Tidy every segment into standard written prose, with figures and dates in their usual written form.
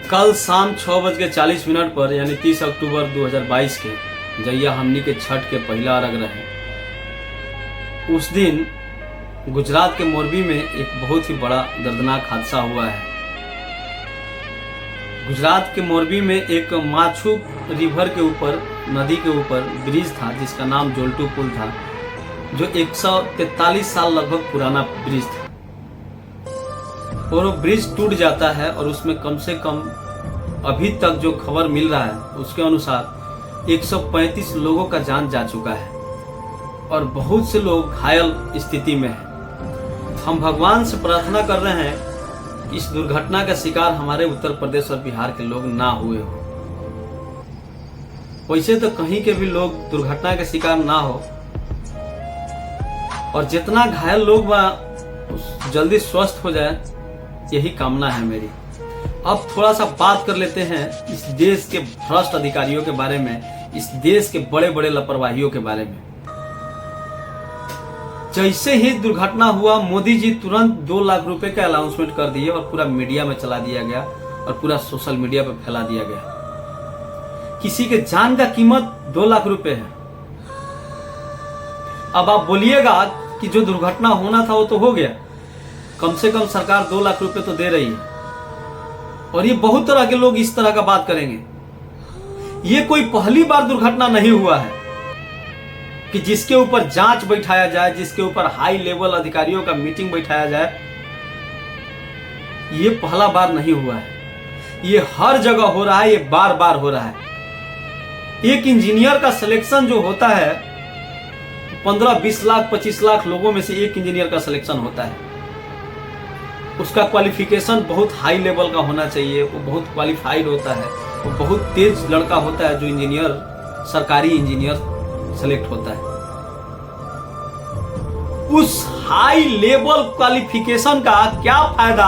कल शाम 6:40 पर यानी 30 अक्टूबर 2022 के जहिया हमनी के छठ के पहला अर्घ रहे। उस दिन गुजरात के मोरबी में एक बहुत ही बड़ा दर्दनाक हादसा हुआ है। गुजरात के मोरबी में एक माछू रिवर के ऊपर, नदी के ऊपर ब्रिज था जिसका नाम जोल्टू पुल था, जो 143 साल लगभग पुराना ब्रिज था। और वो ब्रिज टूट जाता है और उसमें कम से कम अभी तक जो खबर मिल रहा है उसके अनुसार 135 लोगों का जान जा चुका है और बहुत से लोग घायल स्थिति में हैं। हम भगवान से प्रार्थना कर रहे हैं कि इस दुर्घटना का शिकार हमारे उत्तर प्रदेश और बिहार के लोग ना हुए हो। वैसे तो कहीं के भी लोग दुर्घटना के शिकार ना हो और जितना घायल लोग जल्दी स्वस्थ हो जाए, यही कामना है मेरी। अब थोड़ा सा बात कर लेते हैं इस देश के भ्रष्ट अधिकारियों के बारे में, इस देश के बड़े बड़े लापरवाहियों के बारे में। जैसे ही दुर्घटना हुआ, मोदी जी तुरंत 2 लाख रुपए का अनाउंसमेंट कर दिए और पूरा मीडिया में चला दिया गया और पूरा सोशल मीडिया पर फैला दिया गया। किसी के जान का कीमत 2 लाख रुपए है। अब आप बोलिएगा कि जो दुर्घटना होना था वो तो हो गया, कम से कम सरकार 2 लाख रुपए तो दे रही है। और ये बहुत तरह के लोग इस तरह का बात करेंगे। ये कोई पहली बार दुर्घटना नहीं हुआ है कि जिसके ऊपर जांच बैठाया जाए, जिसके ऊपर हाई लेवल अधिकारियों का मीटिंग बैठाया जाए। ये पहला बार नहीं हुआ है, ये हर जगह हो रहा है, ये बार बार हो रहा है। एक इंजीनियर का सिलेक्शन जो होता है, 15-20 लाख 25 लाख लोगों में से एक इंजीनियर का सिलेक्शन होता है। उसका क्वालिफिकेशन बहुत हाई लेवल का होना चाहिए, वो बहुत क्वालिफाइड होता है, वो बहुत तेज लड़का होता है जो इंजीनियर, सरकारी इंजीनियर सेलेक्ट होता है। उस हाई लेवल क्वालिफिकेशन का क्या फायदा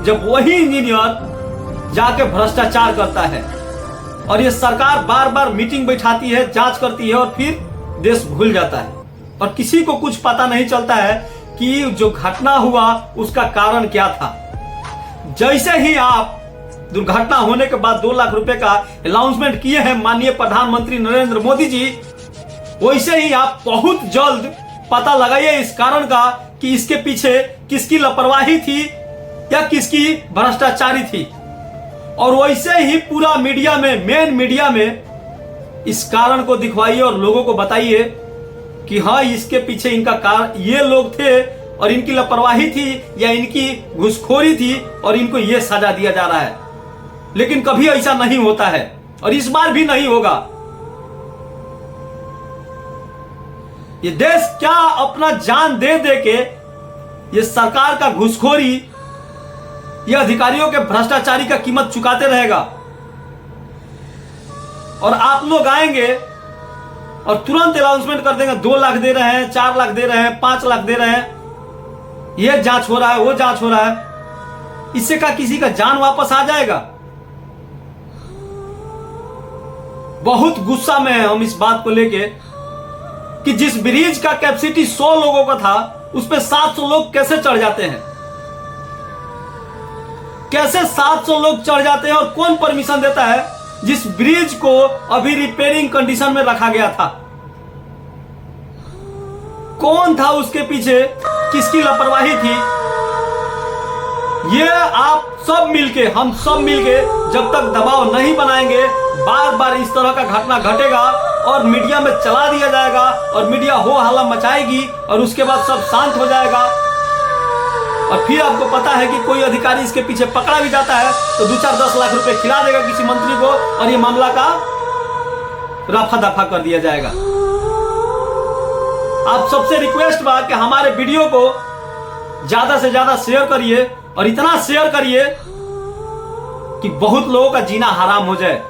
जब वही इंजीनियर जाके भ्रष्टाचार करता है। और ये सरकार बार बार मीटिंग बैठाती है, जांच करती है और फिर देश भूल जाता है और किसी को कुछ पता नहीं चलता है कि जो घटना हुआ उसका कारण क्या था। जैसे ही आप दुर्घटना होने के बाद 2 लाख रुपए का अनाउंसमेंट किए हैं माननीय प्रधानमंत्री नरेंद्र मोदी जी, वैसे ही आप बहुत जल्द पता लगाइए इस कारण का कि इसके पीछे किसकी लापरवाही थी या किसकी भ्रष्टाचारी थी। और वैसे ही पूरा मीडिया में, मेन मीडिया में इस कारण को दिखवाइए और लोगों को बताइए कि हाँ, इसके पीछे इनका कारण ये लोग थे और इनकी लापरवाही थी या इनकी घुसखोरी थी और इनको ये सजा दिया जा रहा है। लेकिन कभी ऐसा नहीं होता है और इस बार भी नहीं होगा। ये देश क्या अपना जान दे दे के ये सरकार का घुसखोरी, ये अधिकारियों के भ्रष्टाचारी का कीमत चुकाते रहेगा। और आप लोग आएंगे और तुरंत अनाउंसमेंट कर देंगे, 2 लाख दे रहे हैं, 4 लाख दे रहे हैं, 5 लाख दे रहे हैं, ये जांच हो रहा है, वो जांच हो रहा है। इससे क्या किसी का जान वापस आ जाएगा? बहुत गुस्सा में है हम इस बात को लेके कि जिस ब्रिज का कैपेसिटी 100 लोगों का था, उस पे 700 लोग कैसे चढ़ जाते हैं? कैसे 700 लोग चढ़ जाते हैं और कौन परमिशन देता है जिस ब्रिज को अभी रिपेयरिंग कंडीशन में रखा गया था? कौन था उसके पीछे? किसकी लापरवाही थी? ये आप सब मिलके, हम सब मिलके जब तक दबाव नहीं बनाएंगे, बार बार इस तरह का घटना घटेगा और मीडिया में चला दिया जाएगा और मीडिया हो हल्ला मचाएगी और उसके बाद सब शांत हो जाएगा। और फिर आपको पता है कि कोई अधिकारी इसके पीछे पकड़ा भी जाता है तो 2-4-10 लाख रुपए खिला देगा किसी मंत्री को और ये मामला का रफा दफा कर दिया जाएगा। आप सबसे रिक्वेस्ट बा कि हमारे वीडियो को ज्यादा से ज्यादा शेयर करिए और इतना शेयर करिए कि बहुत लोगों का जीना हराम हो जाए।